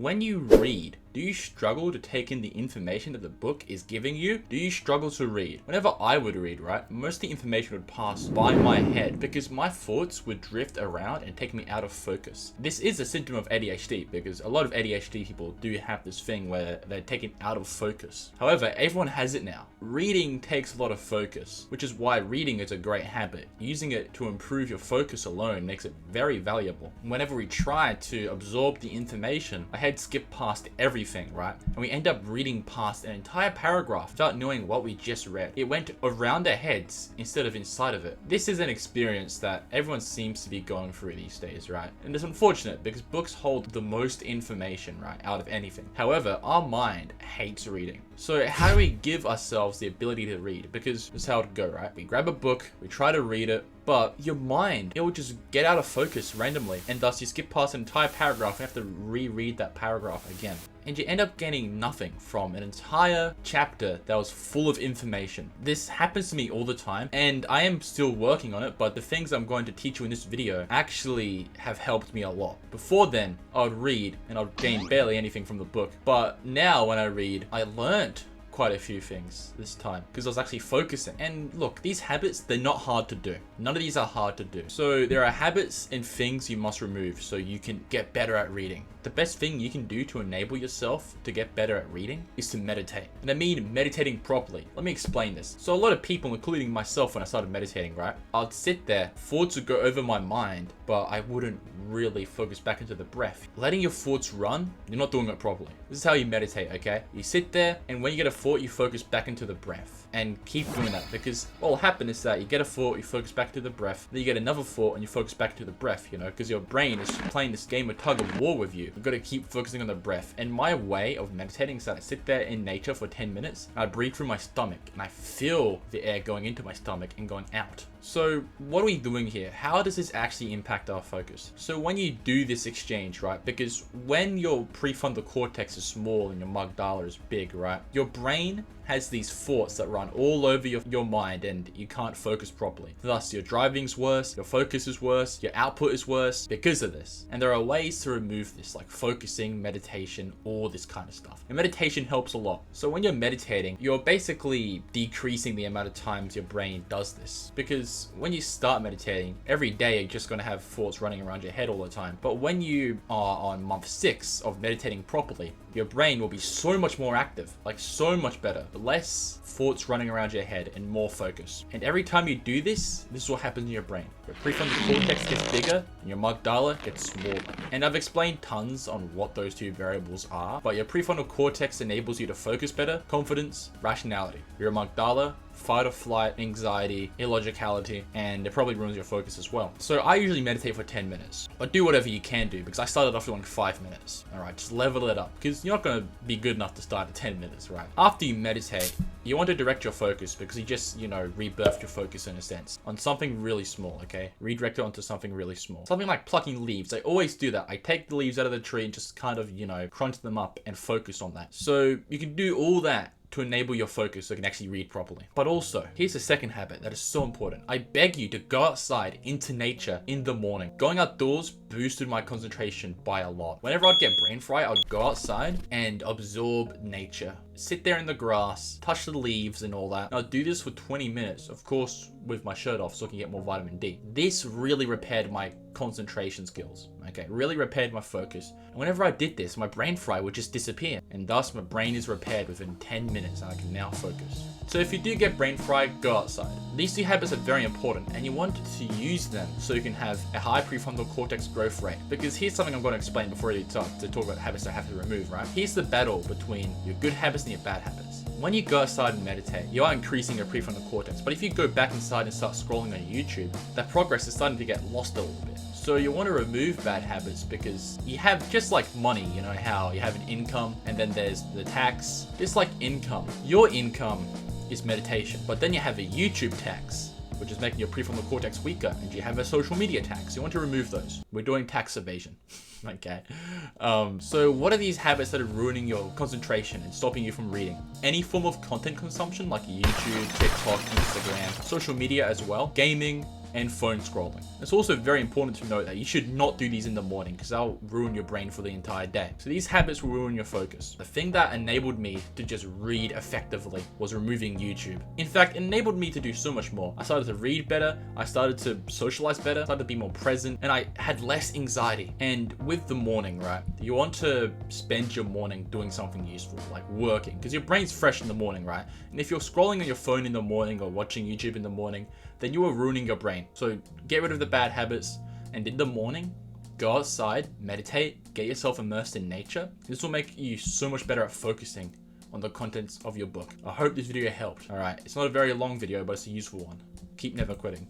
when you read, do you struggle to take in the information that the book is giving you? Do you struggle to read? Whenever I would read, right, most of the information would pass by my head because my thoughts would drift around and take me out of focus. This is a symptom of ADHD because a lot of ADHD people do have this thing where they're taken out of focus. However, everyone has it now. Reading takes a lot of focus, which is why reading is a great habit. Using it to improve your focus alone makes it very valuable. Whenever we try to absorb the information, our heads skip past everything, right? And we end up reading past an entire paragraph without knowing what we just read. It went around our heads instead of inside of it. This is an experience that everyone seems to be going through these days, right? And it's unfortunate because books hold the most information, right, out of anything. However, our mind hates reading. So how do we give ourselves the ability to read? Because this is how it go, right? We grab a book, we try to read it, but your mind, it will just get out of focus randomly, and thus you skip past an entire paragraph and have to reread that paragraph again. And you end up getting nothing from an entire chapter that was full of information. This happens to me all the time, and I am still working on it, but the things I'm going to teach you in this video actually have helped me a lot. Before then, I would read and I'd gain barely anything from the book. But now when I read, I learned quite a few things this time because I was actually focusing. And look, these habits, they're not hard to do. None of these are hard to do. So there are habits and things you must remove so you can get better at reading. The best thing you can do to enable yourself to get better at reading is to meditate. And I mean meditating properly. Let me explain this. So a lot of people, including myself when I started meditating, right? I'd sit there, thoughts would go over my mind, but I wouldn't really focus back into the breath. Letting your thoughts run, you're not doing it properly. This is how you meditate, okay? You sit there, and when you get a thought, you focus back into the breath. And keep doing that, because what will happen is that you get a thought, you focus back to the breath, then you get another thought and you focus back to the breath, you know, because your brain is playing this game of tug of war with you. You've got to keep focusing on the breath. And my way of meditating is that I sit there in nature for 10 minutes, and I breathe through my stomach, and I feel the air going into my stomach and going out. So what are we doing here? How does this actually impact our focus? So when you do this exchange, right, because when your prefrontal cortex is small and your amygdala is big, right, your brain has these thoughts that run all over your mind and you can't focus properly. Thus, your driving's worse, your focus is worse, your output is worse because of this. And there are ways to remove this, like focusing, meditation, all this kind of stuff. And meditation helps a lot. So when you're meditating, you're basically decreasing the amount of times your brain does this. Because when you start meditating, every day you're just going to have thoughts running around your head all the time. But when you are on month 6 of meditating properly, your brain will be so much more active, like so much better. Less thoughts running around your head and more focus. And every time you do this, this is what happens in your brain. Your prefrontal cortex gets bigger and your amygdala gets smaller. And I've explained tons on what those two variables are, but your prefrontal cortex enables you to focus better, confidence, rationality. Your amygdala, fight or flight, anxiety, illogicality, and it probably ruins your focus as well. So I usually meditate for 10 minutes, but do whatever you can do because I started off doing 5 minutes. All right, just level it up because you're not going to be good enough to start at 10 minutes, right? After you meditate, you want to direct your focus because you just, rebirthed your focus in a sense on something really small, okay? Redirect it onto something really small. Something like plucking leaves. I always do that. I take the leaves out of the tree and just kind of, crunch them up and focus on that. So you can do all that to enable your focus so you can actually read properly. But also, here's the second habit that is so important. I beg you to go outside into nature in the morning. Going outdoors boosted my concentration by a lot. Whenever I'd get brain fry, I'd go outside and absorb nature. Sit there in the grass, touch the leaves and all that. And I'd do this for 20 minutes, of course, with my shirt off so I can get more vitamin D. This really repaired my concentration skills, okay? Really repaired my focus. And whenever I did this, my brain fry would just disappear. And thus my brain is repaired within 10 minutes and I can now focus. So if you do get brain fry, go outside. These two habits are very important and you want to use them so you can have a high prefrontal cortex growth rate. Because here's something I'm going to explain before you start to talk about habits I have to remove, right? Here's the battle between your good habits and your bad habits. When you go outside and meditate, you are increasing your prefrontal cortex. But if you go back inside and start scrolling on YouTube, that progress is starting to get lost a little bit. So you want to remove bad habits because you have, just like money, you know how you have an income and then there's the tax. Just like income, your income is meditation, but then you have a YouTube tax, which is making your prefrontal cortex weaker, and you have a social media tax. You want to remove those. We're doing tax evasion. Okay. So what are these habits that are ruining your concentration and stopping you from reading? Any form of content consumption like YouTube, TikTok, Instagram, social media as well, gaming, and phone scrolling. It's also very important to note that you should not do these in the morning because they'll ruin your brain for the entire day. So these habits will ruin your focus. The thing that enabled me to just read effectively was removing YouTube. In fact, it enabled me to do so much more. I started to read better, I started to socialize better, started to be more present, and I had less anxiety. And with the morning, right, you want to spend your morning doing something useful, like working, because your brain's fresh in the morning, right? And if you're scrolling on your phone in the morning or watching YouTube in the morning, then you are ruining your brain. So get rid of the bad habits, and in the morning, go outside, meditate, get yourself immersed in nature. This will make you so much better at focusing on the contents of your book. I hope this video helped. All right, it's not a very long video, but it's a useful one. Keep never quitting.